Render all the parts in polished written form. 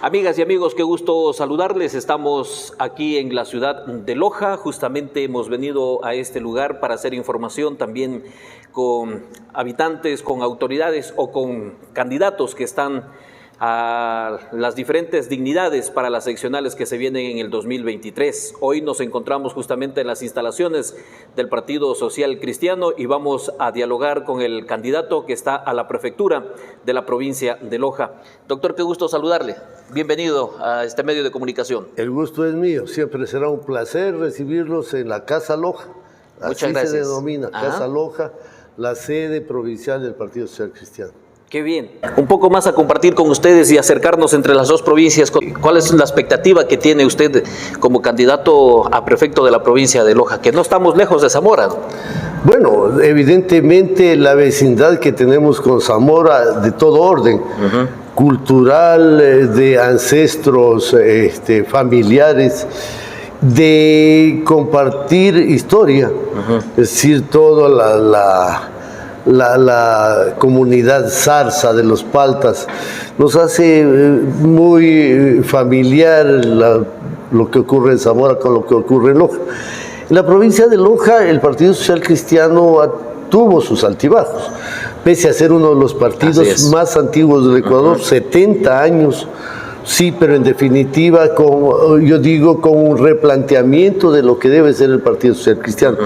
Amigas y amigos, qué gusto saludarles. Estamos aquí en la ciudad de Loja. Justamente hemos venido a este lugar para hacer información también con habitantes, con autoridades o con candidatos que están a las diferentes dignidades para las seccionales que se vienen en el 2023. Hoy nos encontramos justamente en las instalaciones del Partido Social Cristiano y vamos a dialogar con el candidato que está a la prefectura de la provincia de Loja. Doctor, qué gusto saludarle. Bienvenido a este medio de comunicación. El gusto es mío. Siempre será un placer recibirlos en la Casa Loja. Muchas gracias. Así se denomina, Casa Loja, la sede provincial del Partido Social Cristiano. Qué bien. Un poco más a compartir con ustedes y acercarnos entre las dos provincias. ¿Cuál es la expectativa que tiene usted como candidato a prefecto de la provincia de Loja? Que no estamos lejos de Zamora. Bueno, evidentemente la vecindad que tenemos con Zamora de todo orden, cultural, de ancestros, familiares, de compartir historia, es decir, toda la comunidad zarza de los paltas nos hace muy familiar lo que ocurre en Zamora con lo que ocurre en Loja. En la provincia de Loja, el Partido Social Cristiano tuvo sus altibajos, pese a ser uno de los partidos más antiguos del Ecuador, 70 años, sí, pero en definitiva, yo digo, con un replanteamiento de lo que debe ser el Partido Social Cristiano.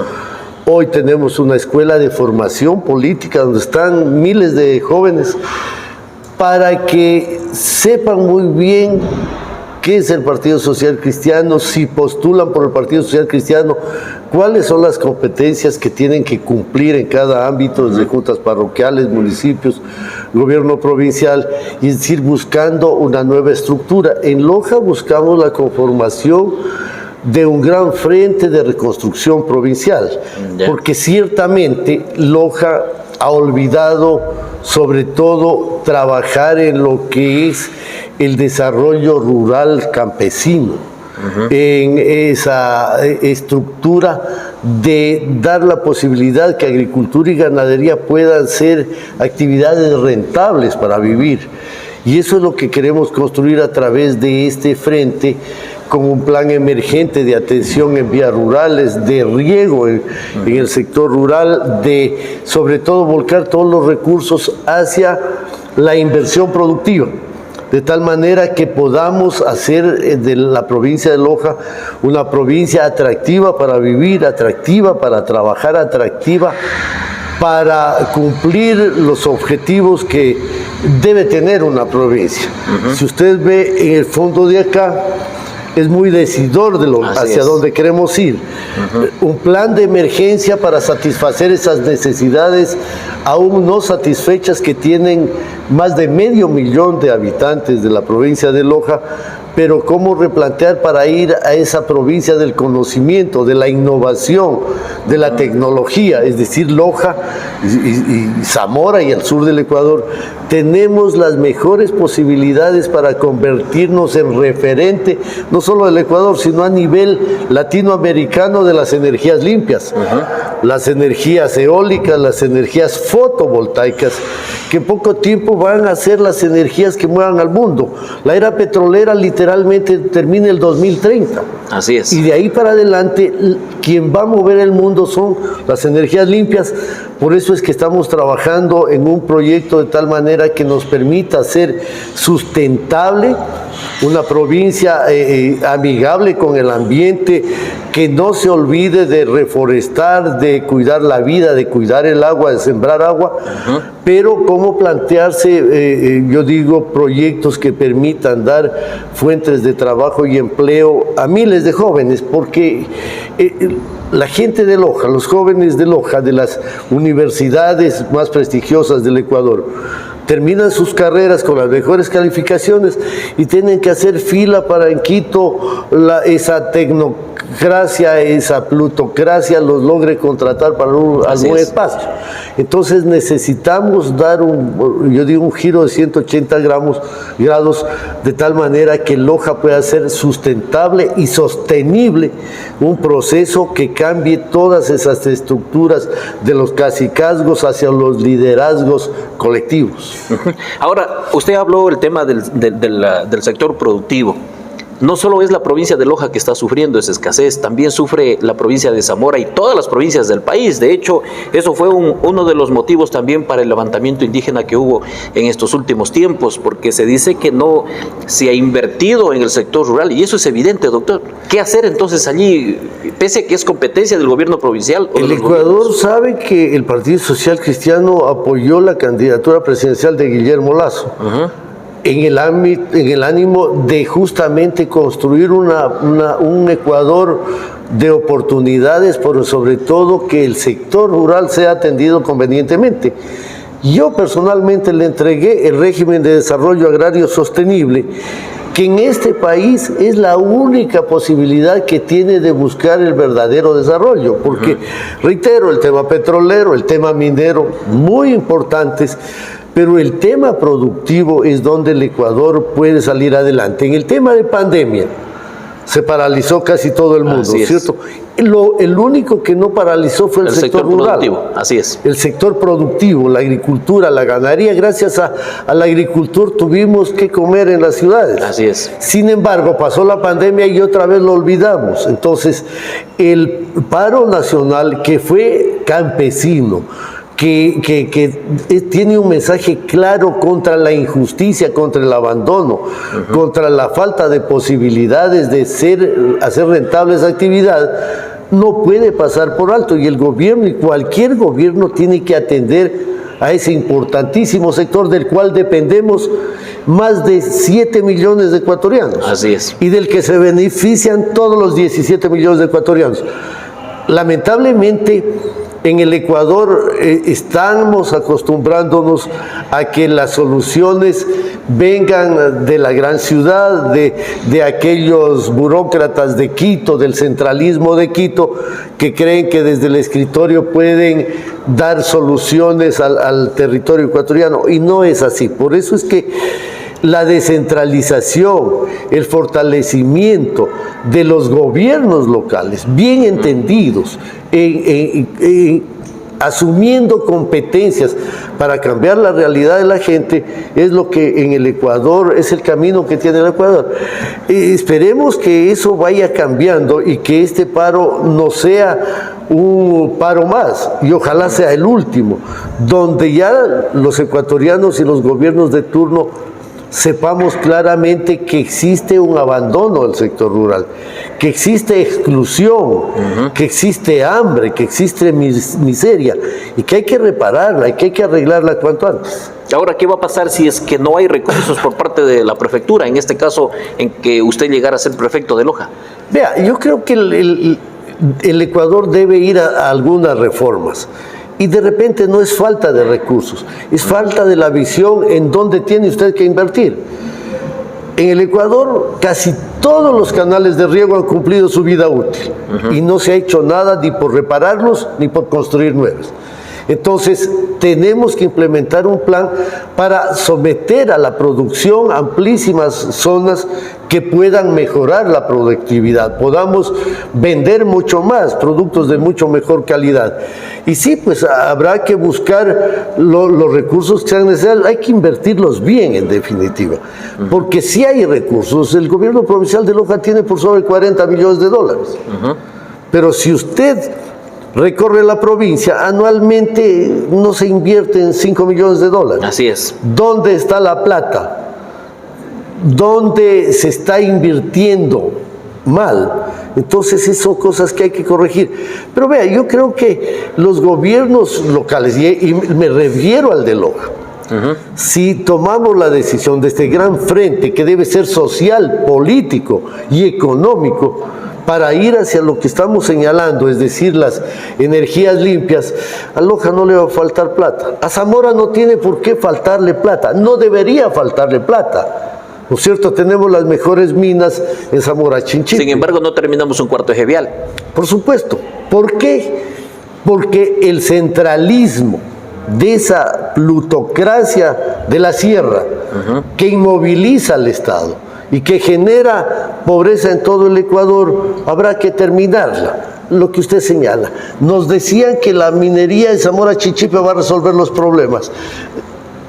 Hoy tenemos una escuela de formación política donde están miles de jóvenes para que sepan muy bien qué es el Partido Social Cristiano, si postulan por el Partido Social Cristiano, cuáles son las competencias que tienen que cumplir en cada ámbito, desde juntas parroquiales, municipios, gobierno provincial, y es decir, buscando una nueva estructura. En Loja buscamos la conformación de un gran frente de reconstrucción provincial, porque ciertamente Loja ha olvidado sobre todo trabajar en lo que es el desarrollo rural campesino, en esa estructura de dar la posibilidad que agricultura y ganadería puedan ser actividades rentables para vivir. Y eso es lo que queremos construir a través de este frente, con un plan emergente de atención en vías rurales, de riego en el sector rural, de sobre todo volcar todos los recursos hacia la inversión productiva, de tal manera que podamos hacer de la provincia de Loja una provincia atractiva para vivir, atractiva para trabajar, atractiva para cumplir los objetivos que debe tener una provincia. Si usted ve en el fondo de acá, es muy decidor de hacia dónde queremos ir. Un plan de emergencia para satisfacer esas necesidades aún no satisfechas que tienen más de 500,000 de habitantes de la provincia de Loja, pero cómo replantear para ir a esa provincia del conocimiento, de la innovación, de la tecnología, es decir, Loja y Zamora y el sur del Ecuador, tenemos las mejores posibilidades para convertirnos en referente, no solo del Ecuador, sino a nivel latinoamericano de las energías limpias, las energías eólicas, las energías fotovoltaicas, que en poco tiempo van a ser las energías que muevan al mundo. La era petrolera literalmente termina el 2030. Así es. Y de ahí para adelante, quien va a mover el mundo son las energías limpias. Por eso es que estamos trabajando en un proyecto de tal manera que nos permita ser sustentable, una provincia amigable con el ambiente, que no se olvide de reforestar, de cuidar la vida, de cuidar el agua, de sembrar agua, pero cómo plantearse, yo digo, proyectos que permitan dar fuentes de trabajo y empleo a miles de jóvenes, porque la gente de Loja, los jóvenes de Loja, de las universidades más prestigiosas del Ecuador, terminan sus carreras con las mejores calificaciones y tienen que hacer fila para en Quito esa esa plutocracia los logre contratar para algún espacio. Entonces necesitamos dar un giro de 180 grados de tal manera que Loja pueda ser sustentable y sostenible, un proceso que cambie todas esas estructuras de los cacicazgos hacia los liderazgos colectivos. Ahora, usted habló del tema del sector productivo. No solo es la provincia de Loja que está sufriendo esa escasez, también sufre la provincia de Zamora y todas las provincias del país. De hecho, eso fue uno de los motivos también para el levantamiento indígena que hubo en estos últimos tiempos, porque se dice que no se ha invertido en el sector rural, y eso es evidente, doctor. ¿Qué hacer entonces allí, pese a que es competencia del gobierno provincial? El Ecuador sabe que el Partido Social Cristiano apoyó la candidatura presidencial de Guillermo Lasso. En el ánimo de justamente construir un Ecuador de oportunidades, pero sobre todo que el sector rural sea atendido convenientemente. Yo personalmente le entregué el régimen de desarrollo agrario sostenible, que en este país es la única posibilidad que tiene de buscar el verdadero desarrollo, porque, reitero, el tema petrolero, el tema minero, muy importantes, pero el tema productivo es donde el Ecuador puede salir adelante. En el tema de pandemia se paralizó casi todo el mundo, ¿cierto? El único que no paralizó fue el sector rural. Productivo, así es. El sector productivo, la agricultura, la ganadería. Gracias a la agricultura tuvimos que comer en las ciudades. Así es. Sin embargo, pasó la pandemia y otra vez lo olvidamos. Entonces, el paro nacional que fue campesino, que tiene un mensaje claro contra la injusticia, contra el abandono, contra la falta de posibilidades de hacer rentable esa actividad, no puede pasar por alto, y el gobierno y cualquier gobierno tiene que atender a ese importantísimo sector del cual dependemos más de 7 millones de ecuatorianos. Así es. Y del que se benefician todos los 17 millones de ecuatorianos. Lamentablemente, en el Ecuador estamos acostumbrándonos a que las soluciones vengan de la gran ciudad, de aquellos burócratas de Quito, del centralismo de Quito, que creen que desde el escritorio pueden dar soluciones al territorio ecuatoriano, y no es así. Por eso es que la descentralización, el fortalecimiento de los gobiernos locales, bien entendidos, asumiendo competencias para cambiar la realidad de la gente, es lo que en el Ecuador, es el camino que tiene el Ecuador. Esperemos que eso vaya cambiando y que este paro no sea un paro más, y ojalá sea el último, donde ya los ecuatorianos y los gobiernos de turno sepamos claramente que existe un abandono del sector rural, que existe exclusión, que existe hambre, que existe miseria, y que hay que repararla y que hay que arreglarla cuanto antes. Ahora, ¿qué va a pasar si es que no hay recursos por parte de la prefectura, en este caso en que usted llegara a ser prefecto de Loja? Vea, yo creo que el Ecuador debe ir a algunas reformas. Y de repente no es falta de recursos, es falta de la visión en dónde tiene usted que invertir. En el Ecuador casi todos los canales de riego han cumplido su vida útil y no se ha hecho nada ni por repararlos ni por construir nuevos. Entonces tenemos que implementar un plan para someter a la producción amplísimas zonas que puedan mejorar la productividad, podamos vender mucho más, productos de mucho mejor calidad. Y sí, pues habrá que buscar los recursos que sean necesarios, hay que invertirlos bien en definitiva, porque si hay recursos, el gobierno provincial de Loja tiene por sobre 40 millones de dólares, pero si usted recorre la provincia, anualmente no se invierte en 5 millones de dólares. Así es. ¿Dónde está la plata? ¿Dónde se está invirtiendo mal? Entonces, esas son cosas que hay que corregir. Pero vea, yo creo que los gobiernos locales, y me refiero al de Loja, si tomamos la decisión de este gran frente que debe ser social, político y económico, para ir hacia lo que estamos señalando, es decir, las energías limpias, a Loja no le va a faltar plata. A Zamora no tiene por qué faltarle plata, no debería faltarle plata. ¿no es cierto? Tenemos las mejores minas en Zamora Chinchipe. Sin embargo, no terminamos un cuarto eje vial. Por supuesto. ¿Por qué? Porque el centralismo de esa plutocracia de la sierra que inmoviliza al Estado y que genera pobreza en todo el Ecuador, habrá que terminarla. Lo que usted señala. Nos decían que la minería en Zamora Chinchipe va a resolver los problemas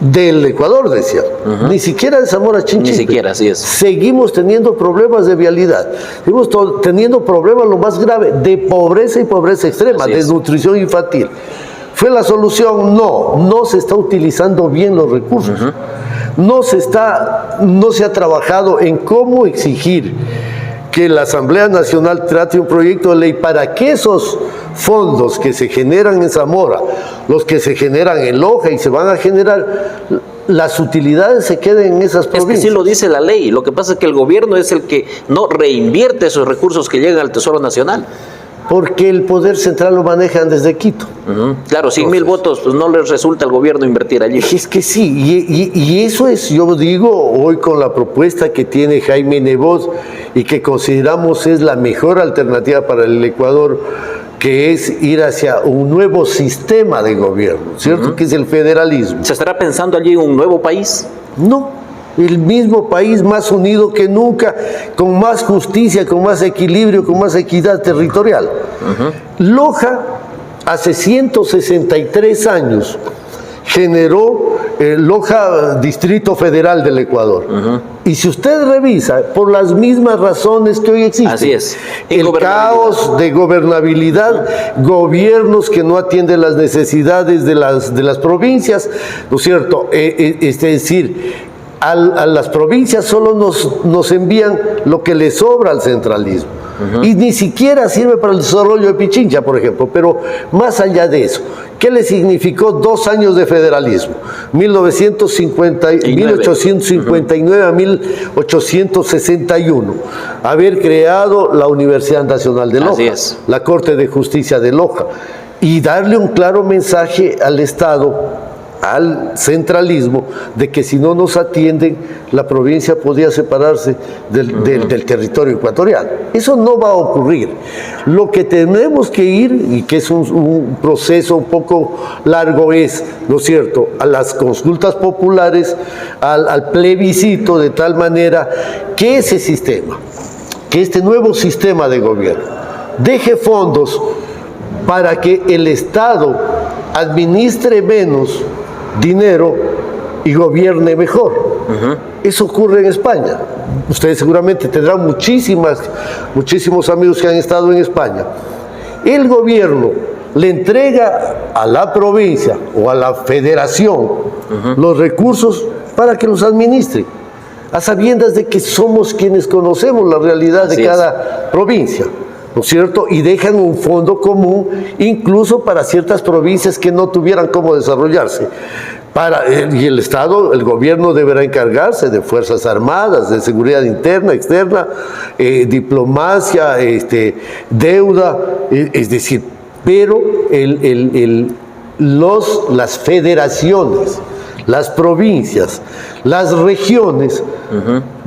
del Ecuador, decían. Ni siquiera de Zamora Chinchipe. Ni siquiera, así es. Seguimos teniendo problemas de vialidad. Seguimos teniendo problemas, lo más grave, de pobreza y pobreza extrema, desnutrición infantil. ¿Fue la solución? No, no se está utilizando bien los recursos. No se ha trabajado en cómo exigir que la Asamblea Nacional trate un proyecto de ley para que esos fondos que se generan en Zamora, los que se generan en Loja y se van a generar, las utilidades se queden en esas provincias. Es que sí lo dice la ley, lo que pasa es que el gobierno es el que no reinvierte esos recursos que llegan al Tesoro Nacional. Porque el poder central lo manejan desde Quito. Claro, 100.000 votos, pues no les resulta al gobierno invertir allí. Es que sí, y eso es, yo digo, hoy con la propuesta que tiene Jaime Nebot y que consideramos es la mejor alternativa para el Ecuador, que es ir hacia un nuevo sistema de gobierno, ¿cierto? Que es el federalismo. ¿Se estará pensando allí en un nuevo país? No. El mismo país más unido que nunca, con más justicia, con más equilibrio, con más equidad territorial. Loja, hace 163 años, generó Loja Distrito Federal del Ecuador. Y si usted revisa, por las mismas razones que hoy existen. Así es. El caos de gobernabilidad, gobiernos que no atienden las necesidades de las provincias, ¿no es cierto? Es decir, a las provincias solo nos envían lo que les sobra al centralismo. Y ni siquiera sirve para el desarrollo de Pichincha, por ejemplo. Pero más allá de eso, ¿qué le significó 2 años de federalismo? 1859 a 1861. Haber creado la Universidad Nacional de Loja, la Corte de Justicia de Loja, y darle un claro mensaje al Estado, al centralismo, de que si no nos atienden, la provincia podría separarse del territorio ecuatorial. Eso no va a ocurrir. Lo que tenemos que ir, y que es un proceso un poco largo, es, ¿no es cierto?, a las consultas populares, al plebiscito, de tal manera que ese sistema, que este nuevo sistema de gobierno, deje fondos para que el Estado administre menos dinero y gobierne mejor. Eso ocurre en España. Ustedes seguramente tendrán muchísimos amigos que han estado en España. El gobierno le entrega a la provincia o a la federación los recursos para que los administre, a sabiendas de que somos quienes conocemos la realidad de cada provincia, ¿no es cierto? Y dejan un fondo común incluso para ciertas provincias que no tuvieran cómo desarrollarse. Y el Estado, el gobierno deberá encargarse de Fuerzas Armadas, de seguridad interna, externa, diplomacia, deuda, es decir, pero las federaciones, las provincias, las regiones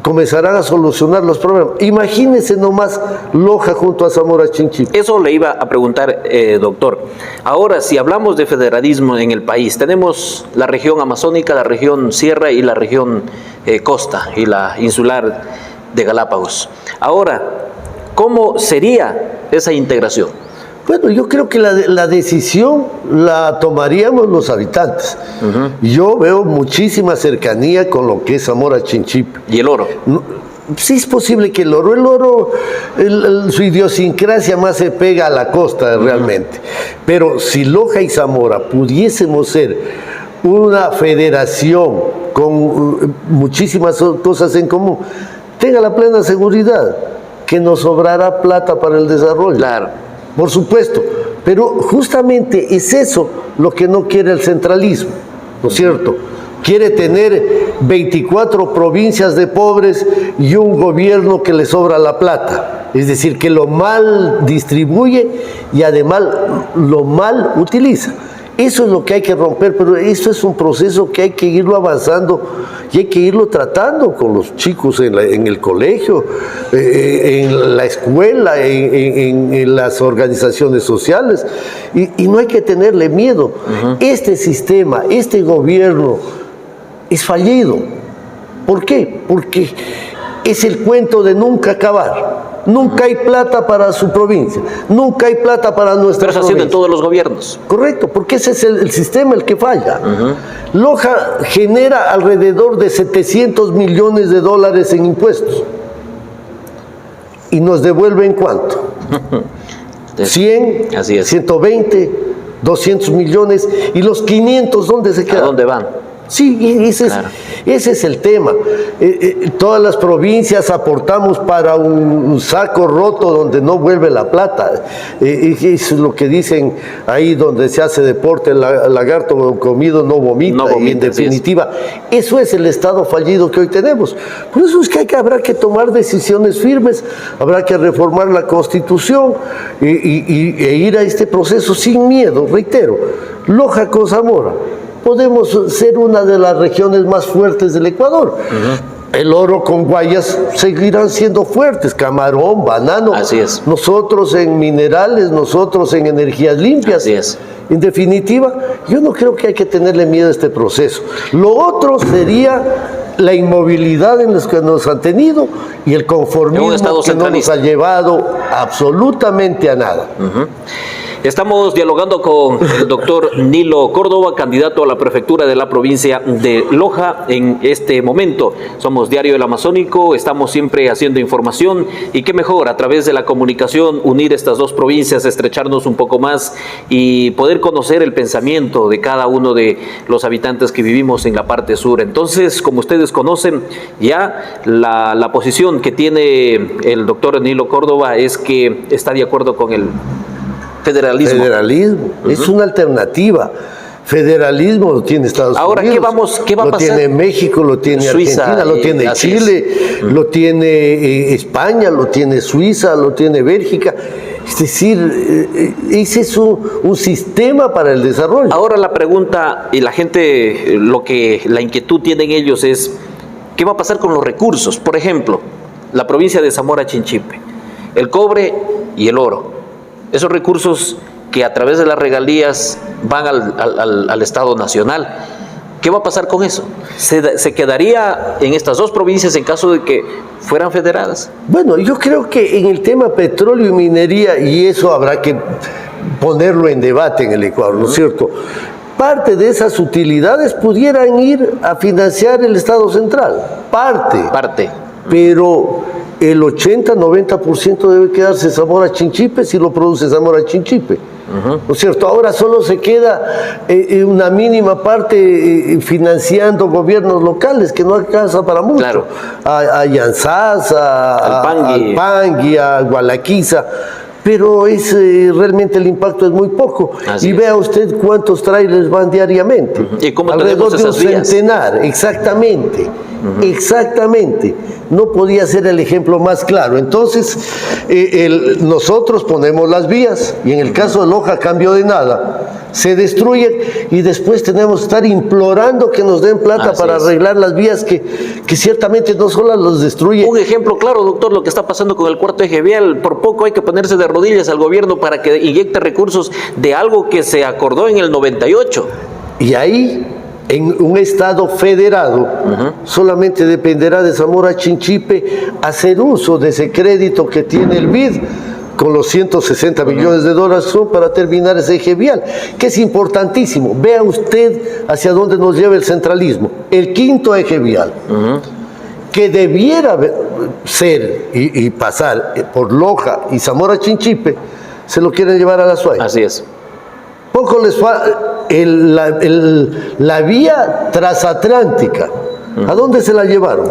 comenzarán a solucionar los problemas. Imagínense nomás Loja junto a Zamora Chinchipe. Eso le iba a preguntar, doctor. Ahora, si hablamos de federalismo en el país, tenemos la región amazónica, la región sierra y la región costa y la insular de Galápagos. Ahora, ¿cómo sería esa integración? Bueno, yo creo que la decisión la tomaríamos los habitantes. Yo veo muchísima cercanía con lo que es Zamora Chinchipe. ¿Y el oro? Sí es posible que el oro, su idiosincrasia más se pega a la costa realmente. Pero si Loja y Zamora pudiésemos ser una federación con muchísimas cosas en común, tenga la plena seguridad que nos sobrará plata para el desarrollo. Claro. Por supuesto, pero justamente es eso lo que no quiere el centralismo, ¿no es cierto? Quiere tener 24 provincias de pobres y un gobierno que le sobra la plata, es decir, que lo mal distribuye y además lo mal utiliza. Eso es lo que hay que romper, pero esto es un proceso que hay que irlo avanzando y hay que irlo tratando con los chicos en el colegio, en la escuela, en las organizaciones sociales, y no hay que tenerle miedo. Este sistema, este gobierno es fallido. ¿Por qué? Porque es el cuento de nunca acabar. Nunca hay plata para su provincia, nunca hay plata para nuestra provincia. Pero es así en todos los gobiernos. Correcto, porque ese es el sistema el que falla. Loja genera alrededor de 700 millones de dólares en impuestos. ¿Y nos devuelven cuánto? 100, así es. 120, 200 millones. ¿Y los 500 dónde se quedan? ¿A dónde van? Sí, ese es el tema. Todas las provincias aportamos para un saco roto donde no vuelve la plata. Eso es lo que dicen ahí donde se hace deporte, el lagarto comido no vomita. No vomita, y en definitiva, eso es el estado fallido que hoy tenemos. Por eso es que habrá que tomar decisiones firmes, habrá que reformar la Constitución e ir a este proceso sin miedo, reitero. Loja con Zamora. Podemos ser una de las regiones más fuertes del Ecuador. El oro con Guayas seguirán siendo fuertes, camarón, banano. Así es. Nosotros en minerales, nosotros en energías limpias. Así es. En definitiva, yo no creo que hay que tenerle miedo a este proceso. Lo otro sería la inmovilidad en los que nos han tenido y el conformismo que no nos ha llevado absolutamente a nada. Estamos dialogando con el doctor Nilo Córdoba, candidato a la prefectura de la provincia de Loja en este momento. Somos Diario del Amazónico, estamos siempre haciendo información y qué mejor a través de la comunicación unir estas dos provincias, estrecharnos un poco más y poder conocer el pensamiento de cada uno de los habitantes que vivimos en la parte sur. Entonces, como ustedes conocen, ya la posición que tiene el doctor Nilo Córdoba es que está de acuerdo con el federalismo. Es una alternativa. Federalismo lo tiene Estados Unidos. Ahora, ¿qué va a pasar? Lo tiene México, lo tiene Suiza, Argentina, lo tiene Chile, lo tiene España, lo tiene Suiza, lo tiene Bélgica. Es decir, ese es un sistema para el desarrollo. Ahora la pregunta, y la gente, la inquietud tienen ellos es, ¿qué va a pasar con los recursos? Por ejemplo, la provincia de Zamora Chinchipe, el cobre y el oro. Esos recursos que a través de las regalías van al Estado Nacional. ¿Qué va a pasar con eso? ¿Se quedaría en estas dos provincias en caso de que fueran federadas? Bueno, yo creo que en el tema petróleo y minería, y eso habrá que ponerlo en debate en el Ecuador, ¿no es cierto? Parte de esas utilidades pudieran ir a financiar el Estado Central. Parte. Pero el 80-90% debe quedarse Zamora Chinchipe si lo produce Zamora Chinchipe. ¿No es cierto? Ahora solo se queda una mínima parte financiando gobiernos locales que no alcanza para mucho. Claro. A Yanzás, al Pangui, a Gualaquiza. Pero realmente el impacto es muy poco. Y vea usted cuántos trailers van diariamente. ¿Y cómo alrededor de un vías? Centenar, exactamente. Exactamente. No podía ser el ejemplo más claro. Entonces, nosotros ponemos las vías y en el caso de Loja, cambio de nada. Se destruyen y después tenemos que estar implorando que nos den plata para arreglar las vías que ciertamente no solo los destruyen. Un ejemplo claro, doctor, lo que está pasando con el cuarto eje vial. Por poco hay que ponerse de rodillas al gobierno para que inyecte recursos de algo que se acordó en el 98. Y ahí, en un estado federado, solamente dependerá de Zamora Chinchipe hacer uso de ese crédito que tiene el BID con los 160 millones de dólares para terminar ese eje vial, que es importantísimo. Vea usted hacia dónde nos lleva el centralismo. El quinto eje vial, que debiera ser y pasar por Loja y Zamora Chinchipe, se lo quieren llevar a la Suárez. Así es. Poco les falta la vía transatlántica. ¿A dónde se la llevaron?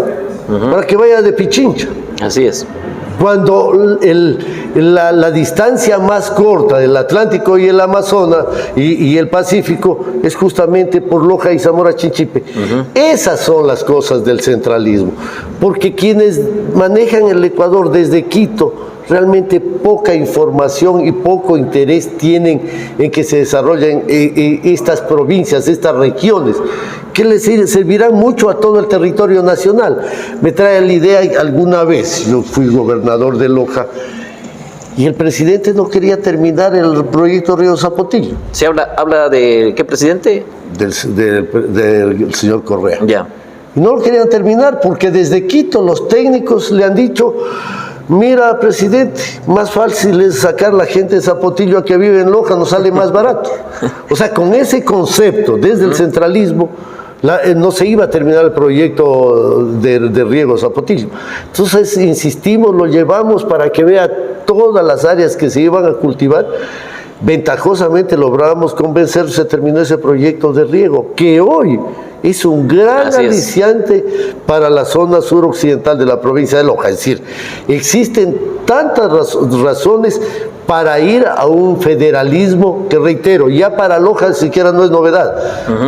Para que vaya de Pichincha. Así es. Cuando la distancia más corta del Atlántico y el Amazonas y el Pacífico es justamente por Loja y Zamora Chinchipe. Esas son las cosas del centralismo, porque quienes manejan el Ecuador desde Quito realmente poca información y poco interés tienen en que se desarrollen estas provincias, estas regiones, que les servirán mucho a todo el territorio nacional. Me trae la idea, alguna vez yo fui gobernador de Loja, y el presidente no quería terminar el proyecto Río Zapotillo. ¿Se habla de qué presidente? Del señor Correa. Ya. Y no lo querían terminar porque desde Quito los técnicos le han dicho: mira, presidente, más fácil es sacar la gente de Zapotillo a que vive en Loja, nos sale más barato. O sea, con ese concepto, desde el centralismo, no se iba a terminar el proyecto de riego Zapotillo. Entonces, insistimos, lo llevamos para que vea todas las áreas que se iban a cultivar. Ventajosamente logramos convencer, se terminó ese proyecto de riego, que hoy es un gran aliciante para la zona suroccidental de la provincia de Loja. Es decir, existen tantas razones para ir a un federalismo que, reitero, ya para Loja siquiera no es novedad,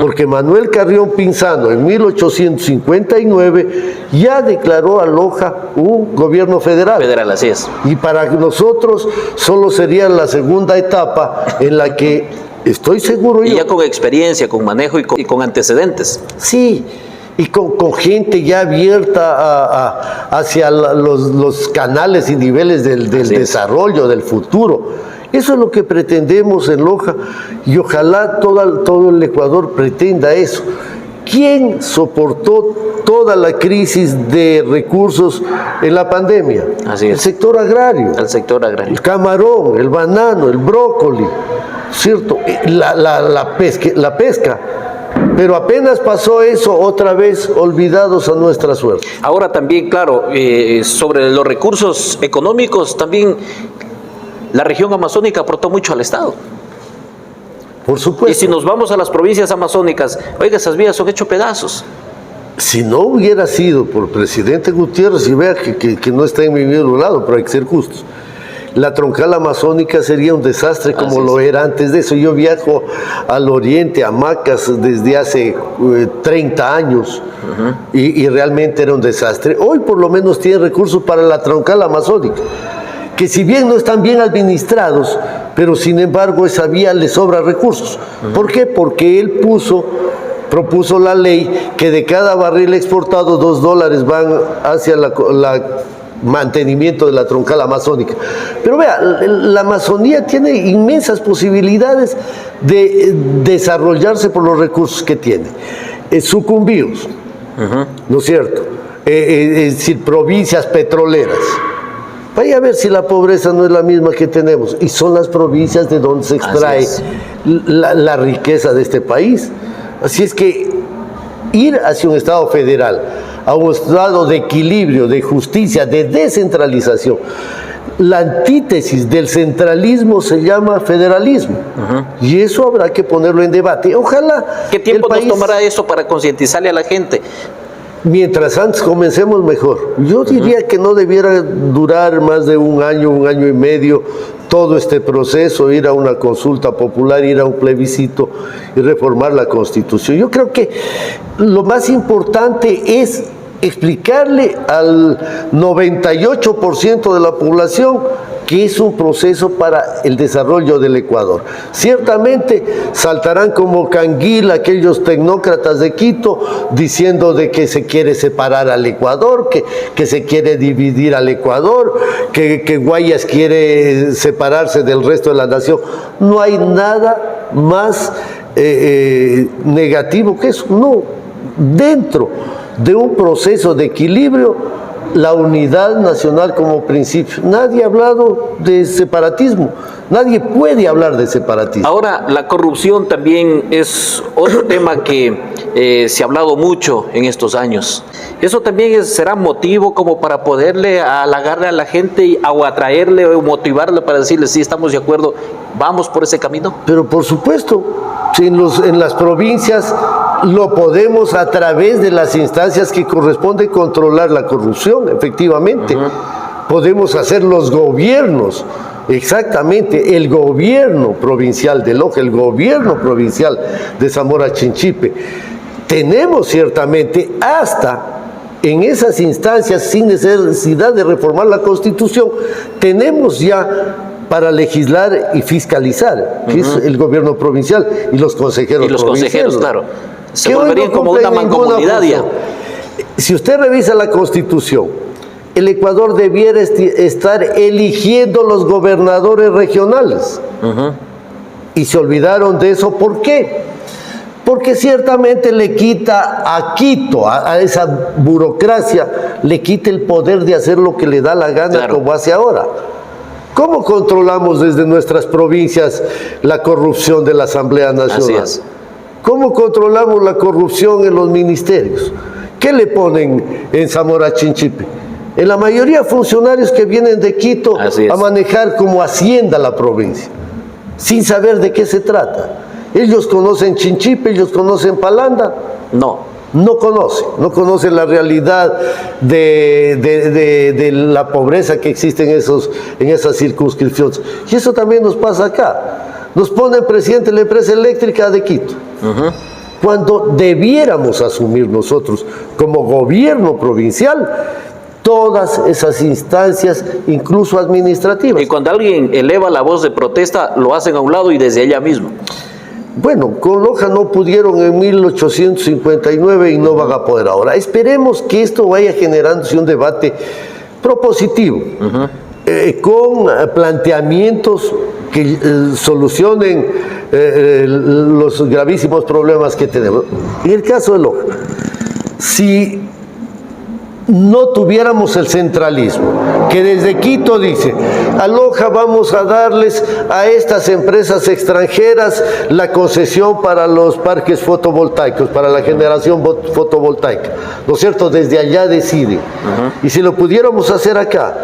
porque Manuel Carrión Pinzano en 1859 ya declaró a Loja un gobierno federal. Federal, así es. Y para nosotros solo sería la segunda etapa en la que estoy seguro yo. Y ya con experiencia, con manejo y con antecedentes. Sí, y con gente ya abierta hacia los canales y niveles del desarrollo, del futuro. Eso es lo que pretendemos en Loja, y ojalá todo el Ecuador pretenda eso. ¿Quién soportó toda la crisis de recursos en la pandemia? Así es. El sector agrario. El sector agrario. El camarón, el banano, el brócoli, ¿cierto? La pesca. Pero apenas pasó eso, otra vez olvidados a nuestra suerte. Ahora también, claro, sobre los recursos económicos, también la región amazónica aportó mucho al Estado. Por supuesto. Y si nos vamos a las provincias amazónicas, oiga, esas vías son hechos pedazos. Si no hubiera sido por el presidente Gutiérrez, y vea que no está en mi mismo lado, pero hay que ser justos, la troncal amazónica sería un desastre como lo era antes de eso. Yo viajo al oriente, a Macas, desde hace 30 años y realmente era un desastre. Hoy por lo menos tiene recursos para la troncal amazónica, que si bien no están bien administrados, pero sin embargo esa vía le sobra recursos. ¿Por qué? Porque él propuso la ley que de cada barril exportado $2 van hacia la mantenimiento de la troncal amazónica. Pero vea, la Amazonía tiene inmensas posibilidades de desarrollarse por los recursos que tiene. Sucumbíos, ¿no es cierto? Es decir, provincias petroleras. Vaya a ver si la pobreza no es la misma que tenemos, y son las provincias de donde se extrae la riqueza de este país. Así es que ir hacia un Estado federal, a un estado de equilibrio, de justicia, de descentralización. La antítesis del centralismo se llama federalismo, y eso habrá que ponerlo en debate. Ojalá. ¿Qué tiempo nos tomará eso para concientizarle a la gente? Mientras antes comencemos, mejor. Yo diría que no debiera durar más de un año y medio todo este proceso, ir a una consulta popular, ir a un plebiscito y reformar la Constitución. Yo creo que lo más importante es explicarle al 98% de la población que es un proceso para el desarrollo del Ecuador. Ciertamente saltarán como canguil aquellos tecnócratas de Quito diciendo de que se quiere separar al Ecuador, que se quiere dividir al Ecuador, que Guayas quiere separarse del resto de la nación. No hay nada más negativo que eso. No, dentro de un proceso de equilibrio, la unidad nacional como principio. Nadie ha hablado de separatismo, nadie puede hablar de separatismo. Ahora, la corrupción también es otro tema que se ha hablado mucho en estos años. ¿Eso también será motivo como para poderle halagarle a la gente o atraerle o motivarle para decirle sí, estamos de acuerdo, vamos por ese camino? Pero por supuesto, si en las provincias lo podemos a través de las instancias que corresponde controlar la corrupción, efectivamente. Podemos hacer los gobiernos, exactamente, el gobierno provincial de Loja, el gobierno provincial de Zamora Chinchipe. Tenemos ciertamente hasta en esas instancias, sin necesidad de reformar la Constitución, tenemos ya para legislar y fiscalizar, que es el gobierno provincial y los consejeros provinciales. Y los consejeros, claro. Se volverían como una mancomunidad ya. Si usted revisa la Constitución, el Ecuador debiera estar eligiendo los gobernadores regionales. Y se olvidaron de eso. ¿Por qué? Porque ciertamente le quita a Quito, a esa burocracia, le quita el poder de hacer lo que le da la gana, claro, como hace ahora. ¿Cómo controlamos desde nuestras provincias la corrupción de la Asamblea Nacional? Así es. ¿Cómo controlamos la corrupción en los ministerios? ¿Qué le ponen en Zamora Chinchipe? En la mayoría funcionarios que vienen de Quito a manejar como hacienda la provincia, sin saber de qué se trata. Ellos conocen Chinchipe, ellos conocen Palanda. No conocen la realidad de la pobreza que existe en esas circunscripciones. Y eso también nos pasa acá. Nos ponen presidente de la empresa eléctrica de Quito. Cuando debiéramos asumir nosotros como gobierno provincial todas esas instancias, incluso administrativas. Y cuando alguien eleva la voz de protesta, lo hacen a un lado y desde ella mismo. Bueno, con Loja no pudieron en 1859 y no van a poder ahora. Esperemos que esto vaya generándose un debate propositivo, con planteamientos que solucionen los gravísimos problemas que tenemos. En el caso de Loja, si no tuviéramos el centralismo, que desde Quito dice, a Loja vamos a darles a estas empresas extranjeras la concesión para los parques fotovoltaicos, para la generación fotovoltaica, ¿no es cierto? Desde allá deciden. Y si lo pudiéramos hacer acá,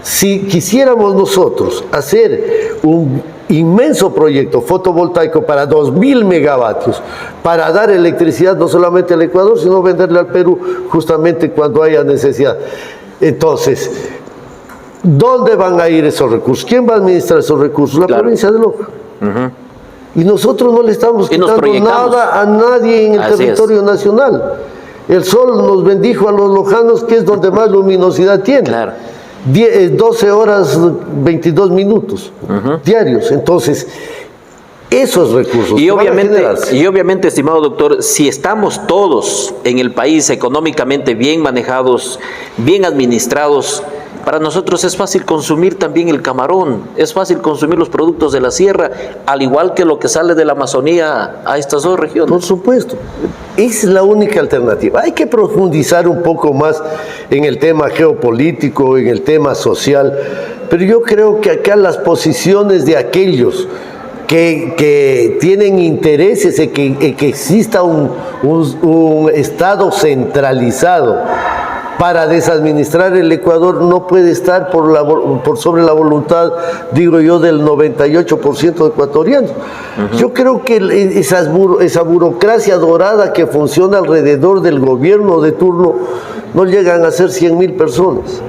si quisiéramos nosotros hacer un inmenso proyecto fotovoltaico para 2.000 megavatios, para dar electricidad no solamente al Ecuador, sino venderle al Perú justamente cuando haya necesidad. Entonces, ¿dónde van a ir esos recursos? ¿Quién va a administrar esos recursos? La provincia de Loja. Y nosotros no le estamos quitando nada a nadie en el territorio nacional. El sol nos bendijo a los lojanos, que es donde más luminosidad tiene. 12 horas 22 minutos diarios. Entonces, esos recursos y obviamente, estimado doctor, si estamos todos en el país económicamente bien manejados, bien administrados, para nosotros es fácil consumir también el camarón, es fácil consumir los productos de la sierra, al igual que lo que sale de la Amazonía a estas dos regiones. Por supuesto, es la única alternativa. Hay que profundizar un poco más en el tema geopolítico, en el tema social, pero yo creo que acá las posiciones de aquellos que tienen intereses en que exista un Estado centralizado para desadministrar el Ecuador no puede estar por sobre la voluntad, digo yo, del 98% de ecuatorianos. Yo creo que esa burocracia dorada que funciona alrededor del gobierno de turno no llegan a ser 100.000 personas.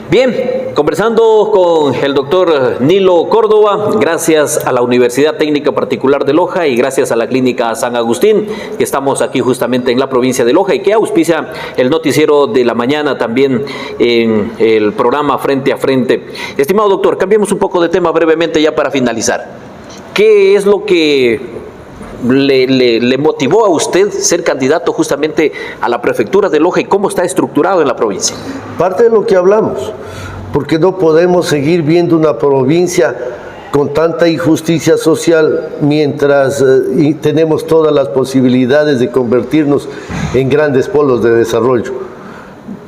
Bien, conversando con el doctor Nilo Córdoba, gracias a la Universidad Técnica Particular de Loja y gracias a la Clínica San Agustín, que estamos aquí justamente en la provincia de Loja y que auspicia el noticiero de la mañana también en el programa Frente a Frente. Estimado doctor, cambiemos un poco de tema brevemente ya para finalizar. ¿Qué es lo que le motivó a usted ser candidato justamente a la prefectura de Loja y cómo está estructurado en la provincia? Parte de lo que hablamos, porque no podemos seguir viendo una provincia con tanta injusticia social mientras tenemos todas las posibilidades de convertirnos en grandes polos de desarrollo.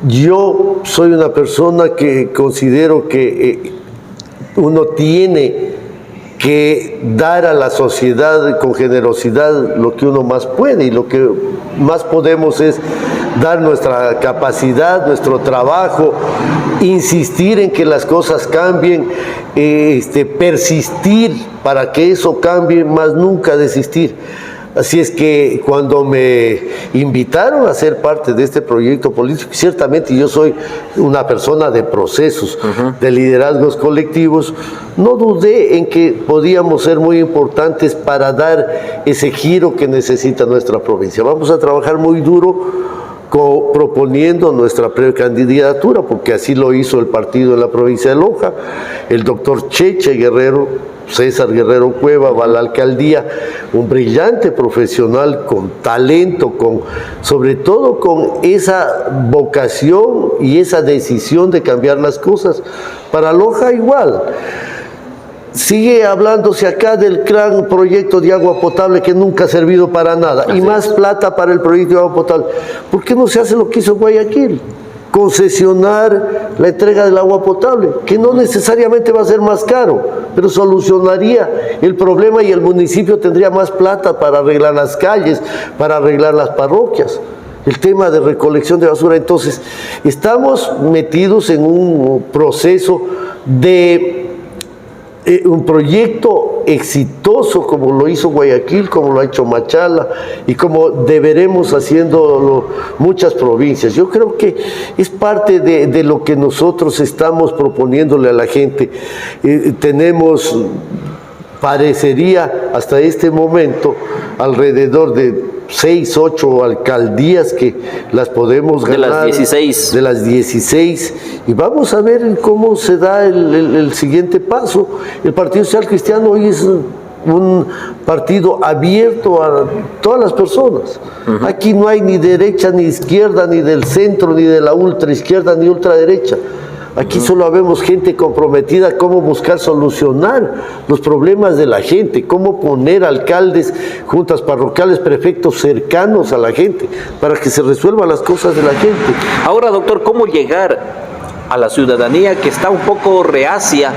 Yo soy una persona que considero que uno tiene que dar a la sociedad con generosidad lo que uno más puede, y lo que más podemos es dar nuestra capacidad, nuestro trabajo, insistir en que las cosas cambien, persistir para que eso cambie, más nunca desistir. Así es que cuando me invitaron a ser parte de este proyecto político, ciertamente yo soy una persona de procesos, de liderazgos colectivos, no dudé en que podíamos ser muy importantes para dar ese giro que necesita nuestra provincia. Vamos a trabajar muy duro proponiendo nuestra precandidatura, porque así lo hizo el partido en la provincia de Loja. El doctor Cheche Guerrero, César Guerrero Cueva, va a la alcaldía, un brillante profesional con talento, sobre todo con esa vocación y esa decisión de cambiar las cosas. Para Loja igual. Sigue hablándose acá del gran proyecto de agua potable que nunca ha servido para nada, y más plata para el proyecto de agua potable. ¿Por qué no se hace lo que hizo Guayaquil? Concesionar la entrega del agua potable, que no necesariamente va a ser más caro, pero solucionaría el problema y el municipio tendría más plata para arreglar las calles, para arreglar las parroquias. El tema de recolección de basura. Entonces, estamos metidos en un proceso de un proyecto exitoso como lo hizo Guayaquil, como lo ha hecho Machala y como deberemos haciéndolo muchas provincias. Yo creo que es parte de lo que nosotros estamos proponiéndole a la gente. Tenemos, parecería hasta este momento, alrededor de 6, 8 alcaldías que las podemos ganar. De las 16. De las 16. Y vamos a ver cómo se da el siguiente paso. El Partido Social Cristiano hoy es un partido abierto a todas las personas. Aquí no hay ni derecha ni izquierda, ni del centro, ni de la ultraizquierda, ni ultraderecha. Aquí solo vemos gente comprometida, cómo buscar solucionar los problemas de la gente, cómo poner alcaldes, juntas parroquiales, prefectos cercanos a la gente, para que se resuelvan las cosas de la gente. Ahora, doctor, ¿cómo llegar a la ciudadanía que está un poco reacia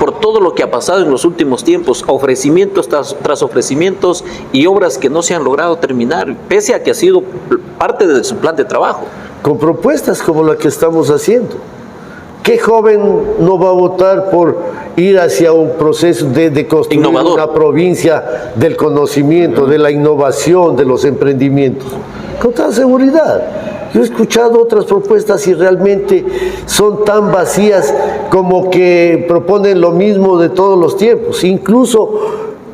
por todo lo que ha pasado en los últimos tiempos, ofrecimientos tras ofrecimientos y obras que no se han logrado terminar, pese a que ha sido parte de su plan de trabajo? Con propuestas como la que estamos haciendo. ¿Qué joven no va a votar por ir hacia un proceso de construir innovador, una provincia del conocimiento, de la innovación, de los emprendimientos? Con toda seguridad. Yo he escuchado otras propuestas y realmente son tan vacías como que proponen lo mismo de todos los tiempos, incluso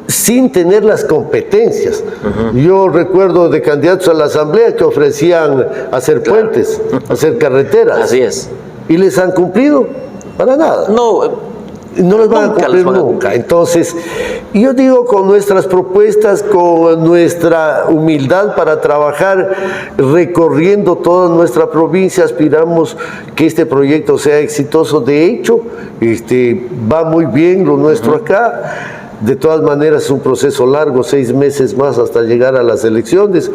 sin tener las competencias. Yo recuerdo de candidatos a la asamblea que ofrecían hacer puentes, hacer carreteras. Así es. ¿Y les han cumplido? Para nada. No les van a cumplir nunca. Entonces, yo digo, con nuestras propuestas, con nuestra humildad para trabajar, recorriendo toda nuestra provincia, aspiramos que este proyecto sea exitoso. De hecho, va muy bien lo nuestro acá. De todas maneras, es un proceso largo, 6 meses más hasta llegar a las elecciones.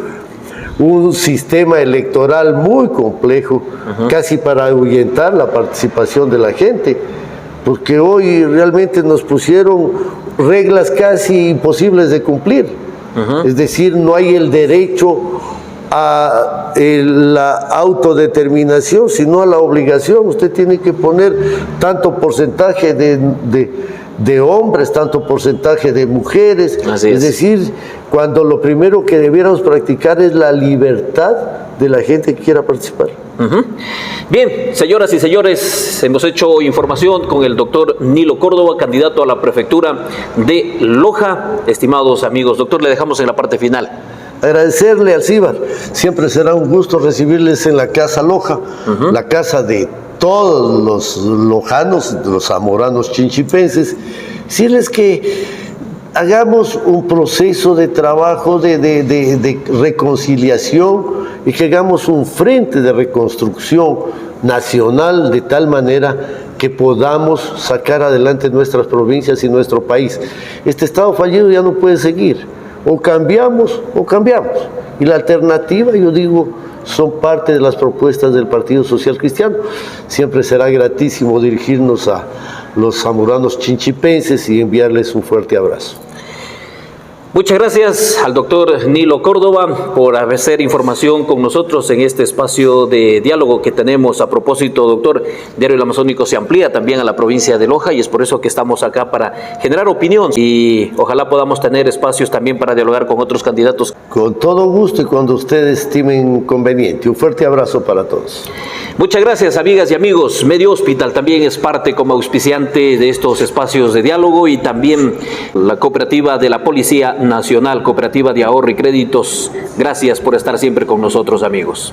Un sistema electoral muy complejo, casi para ahuyentar la participación de la gente, porque hoy realmente nos pusieron reglas casi imposibles de cumplir. Es decir, no hay el derecho a la autodeterminación, sino a la obligación. Usted tiene que poner tanto porcentaje de hombres, tanto porcentaje de mujeres. Es decir, cuando lo primero que debiéramos practicar es la libertad de la gente que quiera participar. Bien, señoras y señores, hemos hecho información con el doctor Nilo Córdoba, candidato a la prefectura de Loja. Estimados amigos, doctor, le dejamos en la parte final. Agradecerle al Cibar. Siempre será un gusto recibirles en la Casa Loja, la casa de todos los lojanos, los zamoranos chinchipenses. Decirles que hagamos un proceso de trabajo de reconciliación y que hagamos un frente de reconstrucción nacional de tal manera que podamos sacar adelante nuestras provincias y nuestro país. Este Estado fallido ya no puede seguir. O cambiamos o cambiamos. Y la alternativa, yo digo, son parte de las propuestas del Partido Social Cristiano. Siempre será gratísimo dirigirnos a los zamoranos chinchipenses y enviarles un fuerte abrazo. Muchas gracias al doctor Nilo Córdoba por hacer información con nosotros en este espacio de diálogo que tenemos. A propósito, doctor, Diario El Amazónico se amplía también a la provincia de Loja y es por eso que estamos acá para generar opinión y ojalá podamos tener espacios también para dialogar con otros candidatos. Con todo gusto y cuando ustedes estimen conveniente. Un fuerte abrazo para todos. Muchas gracias, amigas y amigos. Medio Hospital también es parte como auspiciante de estos espacios de diálogo y también la cooperativa de la Policía Nacional, Cooperativa de Ahorro y Créditos. Gracias por estar siempre con nosotros, amigos.